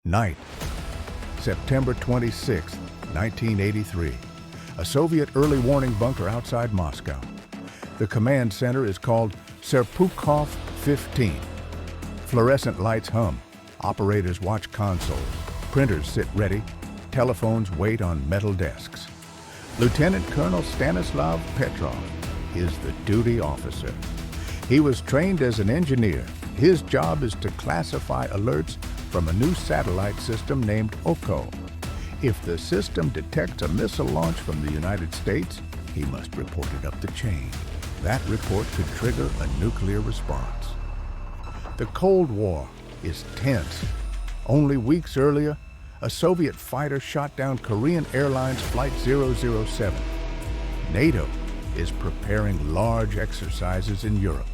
Night, September 26, 1983. A Soviet early warning bunker outside Moscow. The command center is called Serpukhov 15. Fluorescent lights hum. Operators watch consoles. Printers sit ready. Telephones wait on metal desks. Lieutenant Colonel Stanislav Petrov is the duty officer. He was trained as an engineer. His job is to classify alerts from a new satellite system named OKO. If the system detects a missile launch from the United States, he must report it up the chain. That report could trigger a nuclear response. The Cold War is tense. Only weeks earlier, a Soviet fighter shot down Korean Airlines Flight 007. NATO is preparing large exercises in Europe.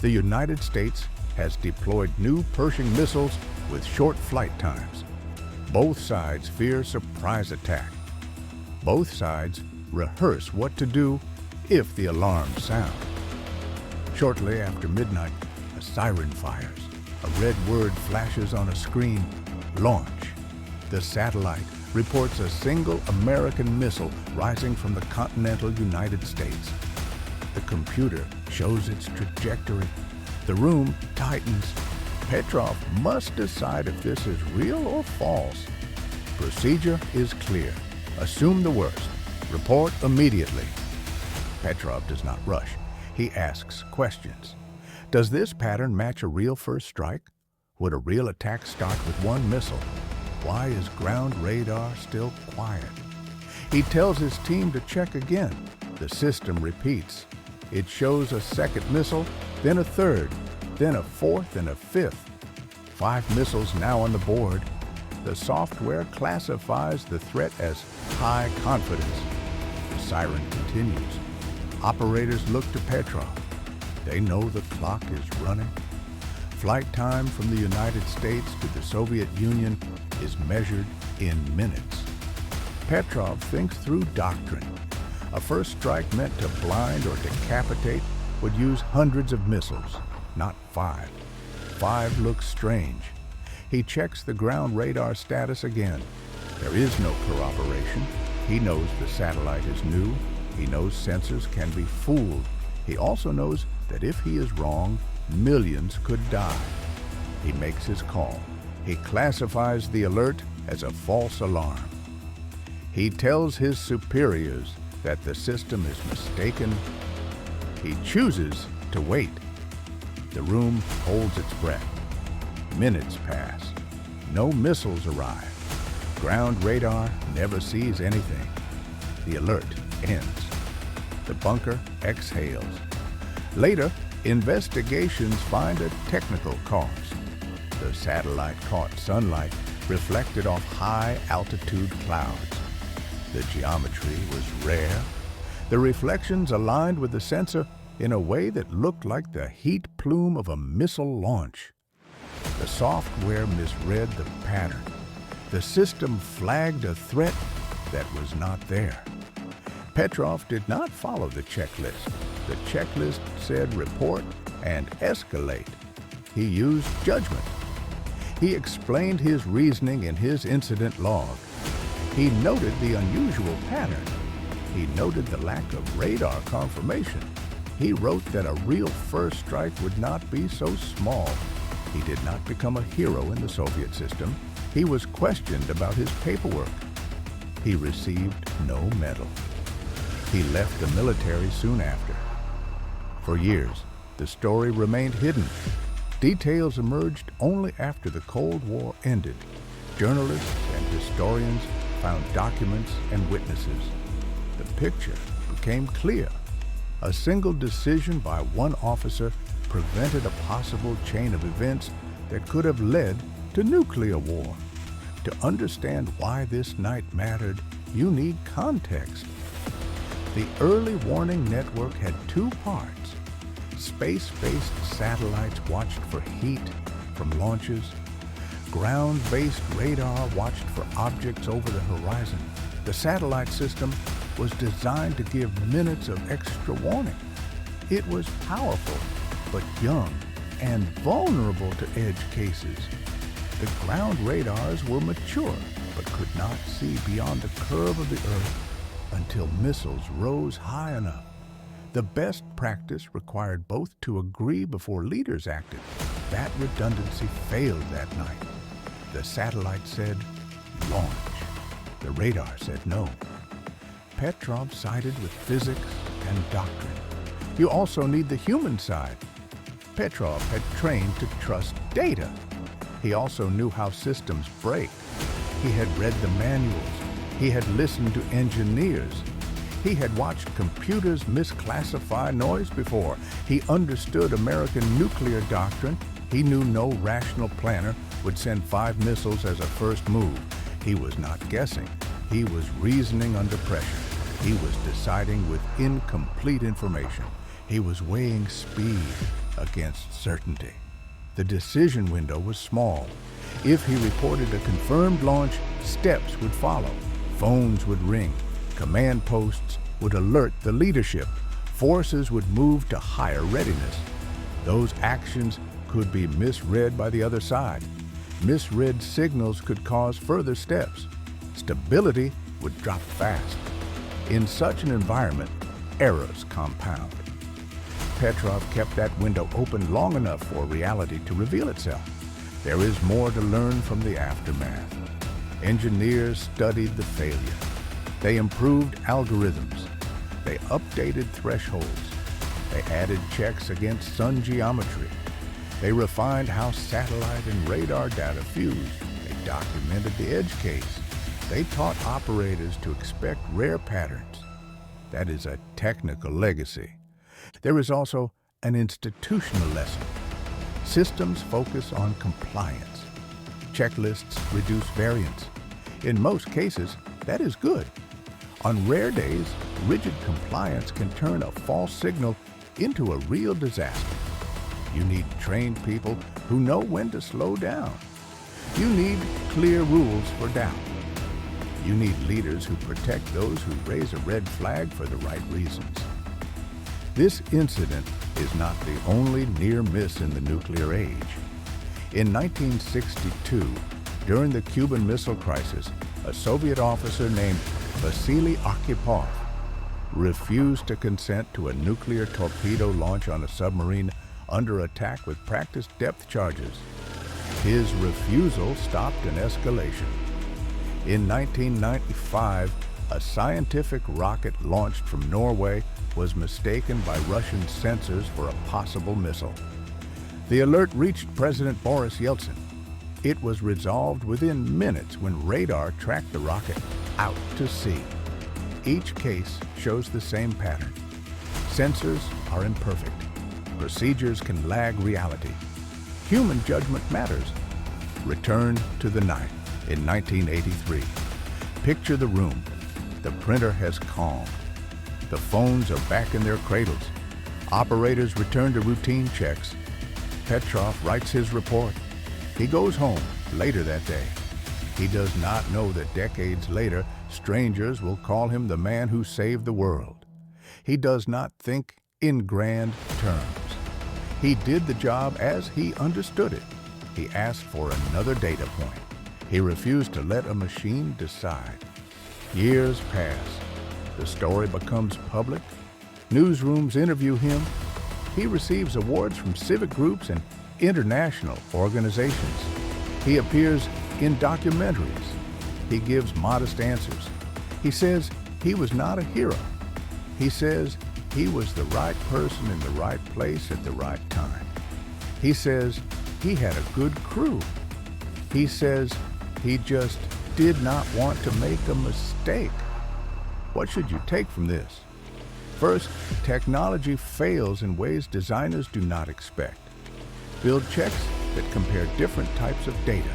The United States has deployed new Pershing missiles with short flight times. Both sides fear surprise attack. Both sides rehearse what to do if the alarms sound. Shortly after midnight, a siren fires. A red word flashes on a screen: launch. The satellite reports a single American missile rising from the continental United States. The computer shows its trajectory. The room tightens. Petrov must decide if this is real or false. Procedure is clear. Assume the worst. Report immediately. Petrov does not rush. He asks questions. Does this pattern match a real first strike? Would a real attack start with one missile? Why is ground radar still quiet? He tells his team to check again. The system repeats. It shows a second missile, then a third, then a fourth and a fifth. 5 missiles now on the board. The software classifies the threat as high confidence. The siren continues. Operators look to Petrov. They know the clock is running. Flight time from the United States to the Soviet Union is measured in minutes. Petrov thinks through doctrine. A first strike meant to blind or decapitate would use hundreds of missiles, not 5. 5 looks strange. He checks the ground radar status again. There is no corroboration. He knows the satellite is new. He knows sensors can be fooled. He also knows that if he is wrong, millions could die. He makes his call. He classifies the alert as a false alarm. He tells his superiors that the system is mistaken. He chooses to wait. The room holds its breath. Minutes pass. No missiles arrive. Ground radar never sees anything. The alert ends. The bunker exhales. Later, investigations find a technical cause. The satellite caught sunlight reflected off high-altitude clouds. The geometry was rare. The reflections aligned with the sensor in a way that looked like the heat plume of a missile launch. The software misread the pattern. The system flagged a threat that was not there. Petrov did not follow the checklist. The checklist said report and escalate. He used judgment. He explained his reasoning in his incident log. He noted the unusual pattern. He noted the lack of radar confirmation. He wrote that a real first strike would not be so small. He did not become a hero in the Soviet system. He was questioned about his paperwork. He received no medal. He left the military soon after. For years, the story remained hidden. Details emerged only after the Cold War ended. Journalists and historians found documents and witnesses. The picture became clear. A single decision by one officer prevented a possible chain of events that could have led to nuclear war. To understand why this night mattered, you need context. The early warning network had 2 parts. Space-based satellites watched for heat from launches. Ground-based radar watched for objects over the horizon. The satellite system was designed to give minutes of extra warning. It was powerful, but young and vulnerable to edge cases. The ground radars were mature, but could not see beyond the curve of the Earth until missiles rose high enough. The best practice required both to agree before leaders acted. That redundancy failed that night. The satellite said, launch. The radar said no. Petrov sided with physics and doctrine. You also need the human side. Petrov had trained to trust data. He also knew how systems break. He had read the manuals. He had listened to engineers. He had watched computers misclassify noise before. He understood American nuclear doctrine. He knew no rational planner would send 5 missiles as a first move. He was not guessing. He was reasoning under pressure. He was deciding with incomplete information. He was weighing speed against certainty. The decision window was small. If he reported a confirmed launch, steps would follow. Phones would ring. Command posts would alert the leadership. Forces would move to higher readiness. Those actions could be misread by the other side. Misread signals could cause further steps. Stability would drop fast. In such an environment, errors compound. Petrov kept that window open long enough for reality to reveal itself. There is more to learn from the aftermath. Engineers studied the failure. They improved algorithms. They updated thresholds. They added checks against sun geometry. They refined how satellite and radar data fused. They documented the edge case. They taught operators to expect rare patterns. That is a technical legacy. There is also an institutional lesson. Systems focus on compliance. Checklists reduce variance. In most cases, that is good. On rare days, rigid compliance can turn a false signal into a real disaster. You need trained people who know when to slow down. You need clear rules for doubt. You need leaders who protect those who raise a red flag for the right reasons. This incident is not the only near miss in the nuclear age. In 1962, during the Cuban Missile Crisis, a Soviet officer named Vasily Arkhipov refused to consent to a nuclear torpedo launch on a submarine under attack with practice depth charges. His refusal stopped an escalation. In 1995, a scientific rocket launched from Norway was mistaken by Russian sensors for a possible missile. The alert reached President Boris Yeltsin. It was resolved within minutes when radar tracked the rocket out to sea. Each case shows the same pattern. Sensors are imperfect. Procedures can lag reality. Human judgment matters. Return to the night in 1983. Picture the room. The printer has calmed. The phones are back in their cradles. Operators return to routine checks. Petrov writes his report. He goes home later that day. He does not know that decades later, strangers will call him the man who saved the world. He does not think in grand terms. He did the job as he understood it. He asked for another data point. He refused to let a machine decide. Years pass. The story becomes public. Newsrooms interview him. He receives awards from civic groups and international organizations. He appears in documentaries. He gives modest answers. He says he was not a hero. He says he was the right person in the right place at the right time. He says he had a good crew. He says he just did not want to make a mistake. What should you take from this? First, technology fails in ways designers do not expect. Build checks that compare different types of data: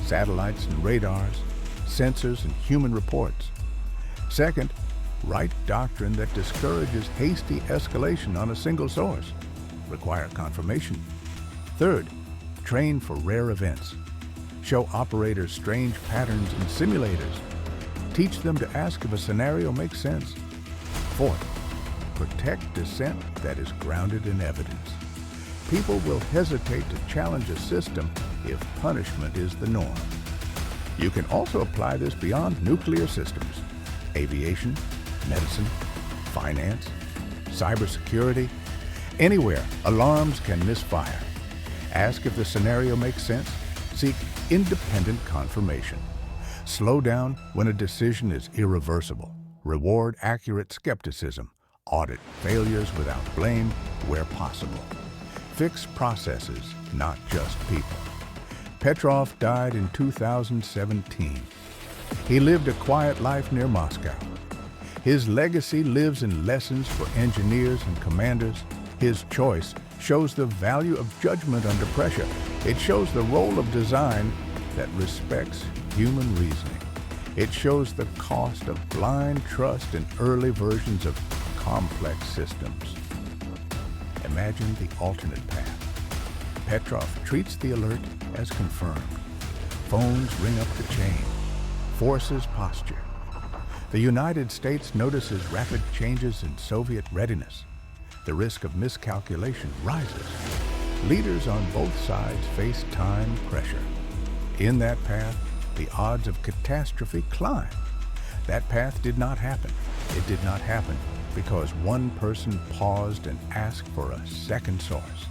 satellites and radars, sensors and human reports. Second, write doctrine that discourages hasty escalation on a single source. Require confirmation. Third, train for rare events. Show operators strange patterns in simulators. Teach them to ask if a scenario makes sense. Fourth, protect dissent that is grounded in evidence. People will hesitate to challenge a system if punishment is the norm. You can also apply this beyond nuclear systems: aviation, medicine, finance, cybersecurity. Anywhere alarms can misfire. Ask if the scenario makes sense. Seek independent confirmation. Slow down when a decision is irreversible. Reward accurate skepticism. Audit failures without blame where possible. Fix processes, not just people. Petrov died in 2017. He lived a quiet life near Moscow. His legacy lives in lessons for engineers and commanders. His choice shows the value of judgment under pressure. It shows the role of design that respects human reasoning. It shows the cost of blind trust in early versions of complex systems. Imagine the alternate path. Petrov treats the alert as confirmed. Phones ring up the chain. Forces posture. The United States notices rapid changes in Soviet readiness. The risk of miscalculation rises. Leaders on both sides face time pressure. In that path, the odds of catastrophe climb. That path did not happen. It did not happen because one person paused and asked for a second source.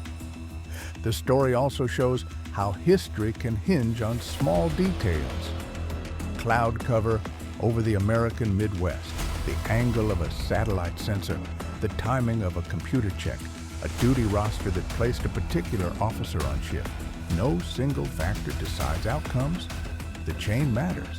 The story also shows how history can hinge on small details. Cloud cover over the American Midwest, the angle of a satellite sensor, the timing of a computer check, a duty roster that placed a particular officer on shift. No single factor decides outcomes. The chain matters.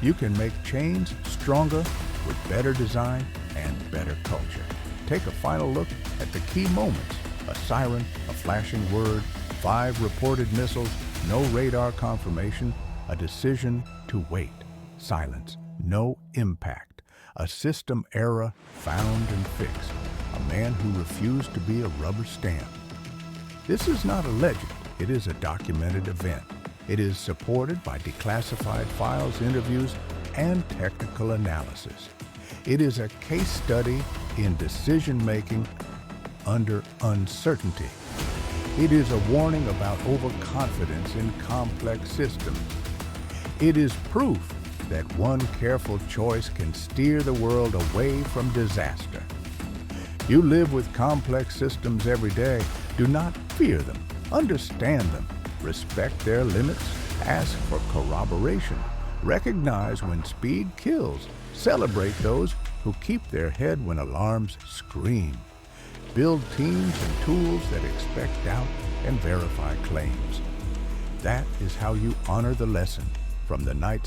You can make chains stronger with better design and better culture. Take a final look at the key moments: a siren, a flashing word, 5 reported missiles, no radar confirmation, a decision to wait, silence, no impact, a system error found and fixed, a man who refused to be a rubber stamp. This is not a legend, it is a documented event. It is supported by declassified files, interviews, and technical analysis. It is a case study in decision-making under uncertainty. It is a warning about overconfidence in complex systems. It is proof that one careful choice can steer the world away from disaster. You live with complex systems every day. Do not fear them. Understand them. Respect their limits. Ask for corroboration. Recognize when speed kills. Celebrate those who keep their head when alarms scream. Build teams and tools that expect doubt and verify claims. That is how you honor the lesson from the night